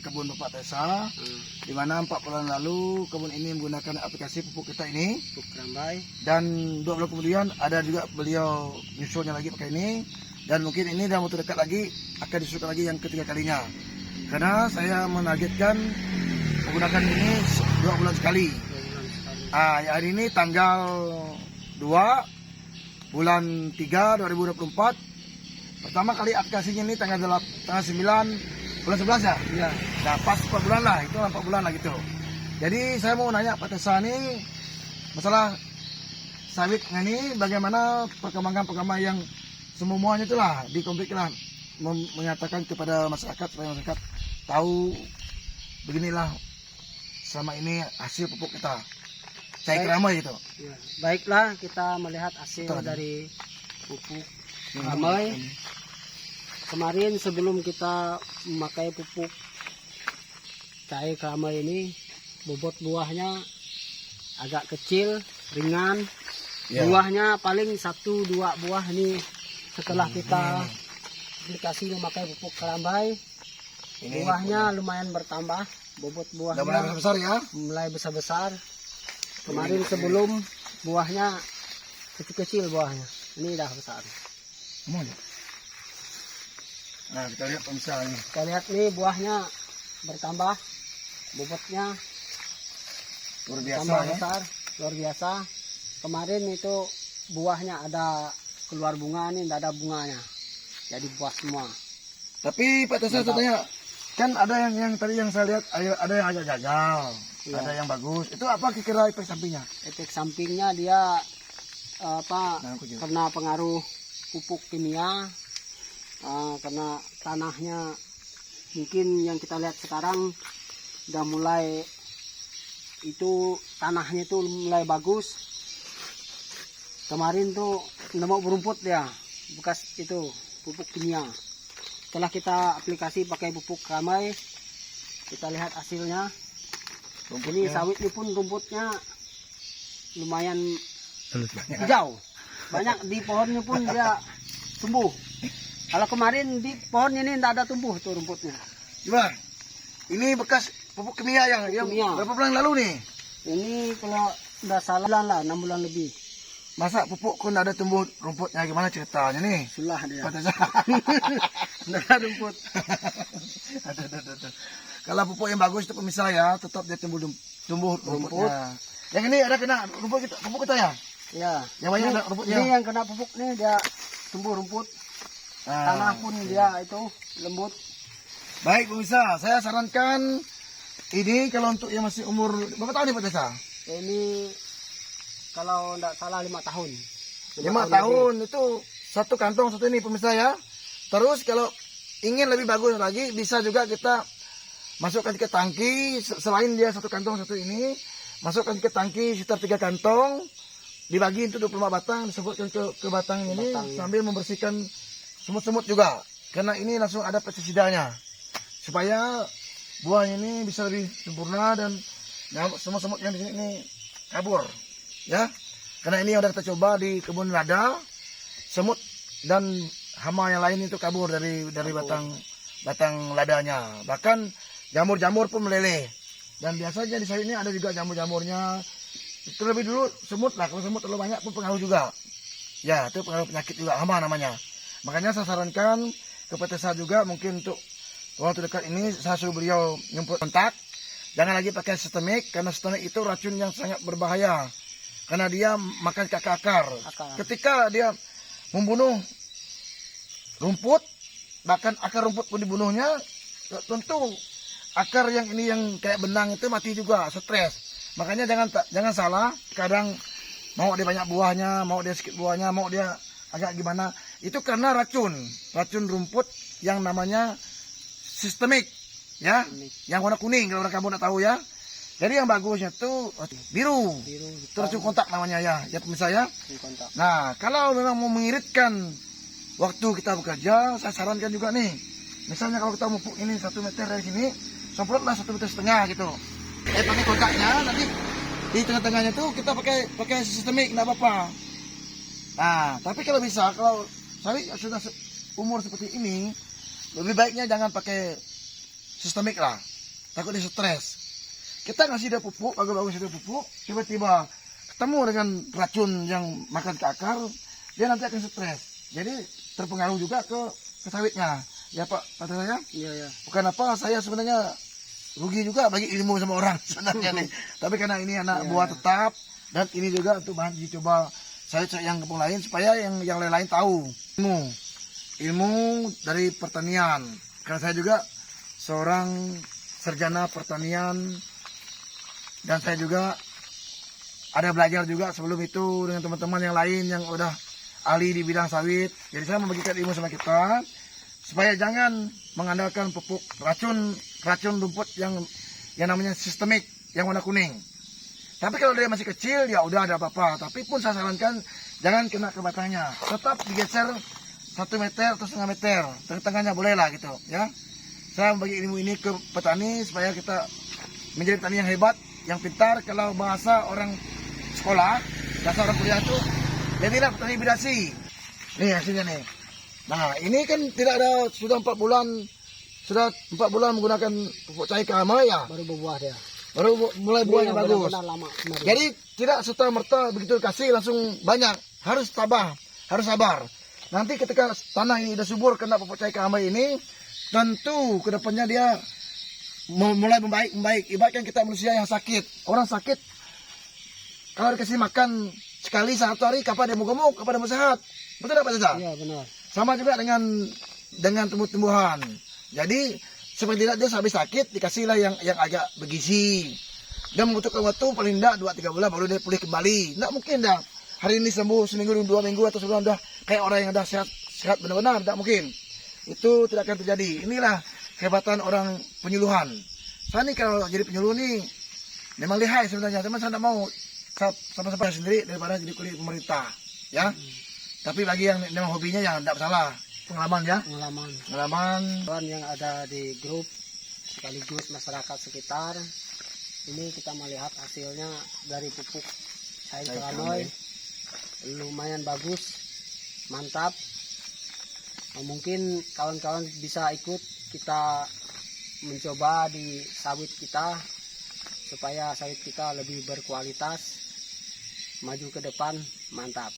Kebun Bapak Tesa, di mana 4 bulan lalu kebun ini menggunakan aplikasi pupuk kita ini, pupuk Kerambai. dan 2 bulan kemudian ada juga beliau nyusulnya lagi pakai ini, dan mungkin ini dalam waktu dekat lagi akan disusulkan lagi yang ketiga kalinya, karena saya menargetkan menggunakan ini 2 bulan sekali. Hari ini tanggal 2 bulan 3 2024, pertama kali aplikasinya ini tanggal 9 bulan 11 ya? Iya. Nah pas 4 bulan lah, itu 4 bulan lah gitu. Jadi saya mau nanya Pak Tesa ini, masalah sawit ini bagaimana perkembangan yang semuanya itulah dikomplek lah, menyatakan kepada masyarakat supaya masyarakat tahu beginilah selama ini hasil pupuk kita. Saya Kerambai gitu. Ya. Baiklah, kita melihat hasil Betul. dari pupuk Kerambai. Kemarin sebelum kita memakai pupuk cair Kerambai ini, bobot buahnya agak kecil, ringan. Ya. Buahnya paling 1-2 buah ini setelah kita aplikasi memakai pupuk Kerambai. Ini Buahnya lumayan bertambah, bobot udah mulai buahnya besar ya. mulai besar-besar. Kemarin sebelum buahnya kecil-kecil buahnya, ini dah besar. Mau ya? Nah kita lihat pemirsa ini. Kita lihat nih buahnya bertambah, bobotnya Luar biasa tambah ya. besar, luar biasa. Kemarin itu buahnya ada keluar bunga, nih tidak ada bunganya, jadi buah semua. Tapi Pak Tesa saya tanya, kan ada yang tadi yang saya lihat ada yang agak gagal, Iya. ada yang bagus. Itu apa kira-kira efek sampingnya? Efek sampingnya dia Nah, aku juga. karena pengaruh pupuk kimia, karena tanahnya mungkin yang kita lihat sekarang udah mulai itu tanahnya itu mulai bagus. Kemarin tuh udah mau berumput ya, bekas itu pupuk kimia. Setelah kita aplikasi pakai pupuk Kerambai, kita lihat hasilnya. Ini sawit ini pun rumputnya lumayan hijau, banyak di pohonnya pun dia tumbuh. Kalau kemarin di pohon ini tidak ada tumbuh tuh rumputnya. Gimana? Ini bekas pupuk kimia yang Kimia. berapa bulan lalu nih? Ini kalau tidak salah lah 6 bulan lebih. Masa pupuk kok nggak ada tumbuh rumputnya, gimana ceritanya nih? Sulah dia. Pak Tesa. Tidak ada rumput. Aduh. Kalau pupuk yang bagus itu pemirsa ya, tetap dia tumbuh rumputnya. Yang ini ada kena pupuk kita ya? Ya. Yang banyak Ini- ada rumputnya. Ini yang kena pupuk nih dia tumbuh rumput. Tanah pun dia itu lembut. Baik pemirsa, saya sarankan ini kalau untuk yang masih umur berapa tahun nih Pak Tesa? Ini kalau tidak salah 5 tahun. 5 tahun itu satu kantong satu ini pemirsa ya. Terus kalau ingin lebih bagus lagi bisa juga kita masukkan ke tangki, selain dia satu kantong satu ini, masukkan ke tangki sekitar 3 kantong, dibagi untuk 25 batang, disebutkan ke batang ini Batang, ya. sambil membersihkan semut-semut juga, karena ini langsung ada pestisidanya supaya buah ini bisa lebih sempurna dan semut-semut yang di sini ini kabur ya. Karena ini udah kita coba di kebun lada, semut dan hama yang lain itu kabur dari batang ladanya. Bahkan jamur-jamur pun meleleh. Dan biasanya di sawit ini ada juga jamur-jamurnya. Itu lebih dulu semut lah. Kalau semut terlalu banyak pun pengaruh juga. Ya, itu pengaruh penyakit juga, hama namanya. Makanya saya sarankan ke Pak Tesa juga mungkin untuk waktu dekat ini saya suruh beliau nyemprot kontak. Jangan lagi pakai sistemik, karena sistemik itu racun yang sangat berbahaya. Karena dia makan ke akar. Ketika dia membunuh rumput, bahkan akar rumput pun dibunuhnya, tentu akar yang ini yang kayak benang itu mati juga, stres. Makanya jangan salah, kadang mau dia banyak buahnya, mau dia sedikit buahnya, mau dia agak gimana, itu karena racun rumput yang namanya sistemik ya, yang warna kuning kalau kamu tidak tahu ya. Jadi yang bagusnya tuh biru, terus kontak namanya ya pemirsa ya. Kontak. Nah, kalau memang mau mengiritkan waktu kita bekerja, saya sarankan juga nih. Misalnya kalau kita mupuk ini 1 meter dari sini, semprotlah 1,5 meter gitu. Pakai kontaknya, nanti di tengah-tengahnya tuh kita pakai sistemik, nggak apa-apa. Nah, tapi kalau bisa, kalau sawit sudah umur seperti ini, lebih baiknya jangan pakai sistemik lah. takut dia stres. Kita ngasih dia pupuk, bagus-bagus dia pupuk, tiba-tiba ketemu dengan racun yang makan ke akar, dia nanti akan stres. Jadi terpengaruh juga ke sawitnya. Ya Pak, kata saya. Iya, ya. Bukan apa, saya sebenarnya rugi juga bagi ilmu sama orang sebenarnya nih. Tapi karena ini anak buah tetap, dan ini juga untuk bahan dicoba sawit yang kampung lain supaya yang lain-lain tahu ilmu dari pertanian. Karena saya juga seorang sarjana pertanian, dan saya juga ada belajar juga sebelum itu dengan teman-teman yang lain yang udah ahli di bidang sawit. Jadi saya membagikan ilmu sama kita supaya jangan mengandalkan pupuk racun rumput yang namanya sistemik yang warna kuning. Tapi kalau dia masih kecil ya udah ada apa-apa. Tapi pun saya sarankan jangan kena ke batangnya. Tetap digeser 1 meter atau 1,5 meter. Tengah-tengahnya boleh lah gitu ya. Saya membagi ilmu ini ke petani supaya kita menjadi petani yang hebat, yang pintar. Kalau bahasa orang sekolah, bahasa orang kuliah itu jadilah petani bidasi. Nih hasilnya nih. Nah ini kan tidak ada, sudah 4 bulan menggunakan pupuk cair keramai ya. Baru berbuah dia. Baru mulai buahnya bagus. Benar-benar lama kemarin. Jadi tidak serta-merta begitu kasih langsung banyak. Harus tabah, harus sabar. Nanti ketika tanah ini sudah subur kena pupuk cair keramai ini, tentu kedepannya dia mulai membaik. Ibaratkan kita manusia yang sakit. Orang sakit kalau dikasih makan sekali 1 hari, kapan dia mau gemuk, kapan dia mau sehat. Betul tidak Pak Caca? Iya, benar. Sama juga dengan tumbuh-tumbuhan. Jadi seperti tidak dia habis sakit dikasihlah yang agak bergizi. Dia membutuhkan waktu paling tidak 2-3 bulan baru dia pulih kembali. Tidak mungkin dah hari ini sembuh seminggu 2 minggu atau sebulan dah kayak orang yang dah sehat benar-benar, tidak mungkin. Itu tidak akan terjadi. Inilah kehebatan orang penyuluhan. Saya nih kalau jadi penyuluh nih memang lihai sebenarnya, teman saya tidak mau sama-sama sendiri daripada jadi kulit pemerintah, ya. Tapi bagi yang memang hobinya ya tidak salah. Pengalaman ya. Pengalaman. Kawan yang ada di grup sekaligus masyarakat sekitar. Ini kita melihat hasilnya dari pupuk cair keramai. Lumayan bagus. Mantap. Mungkin kawan-kawan bisa ikut kita mencoba di sawit kita supaya sawit kita lebih berkualitas, maju ke depan. Mantap.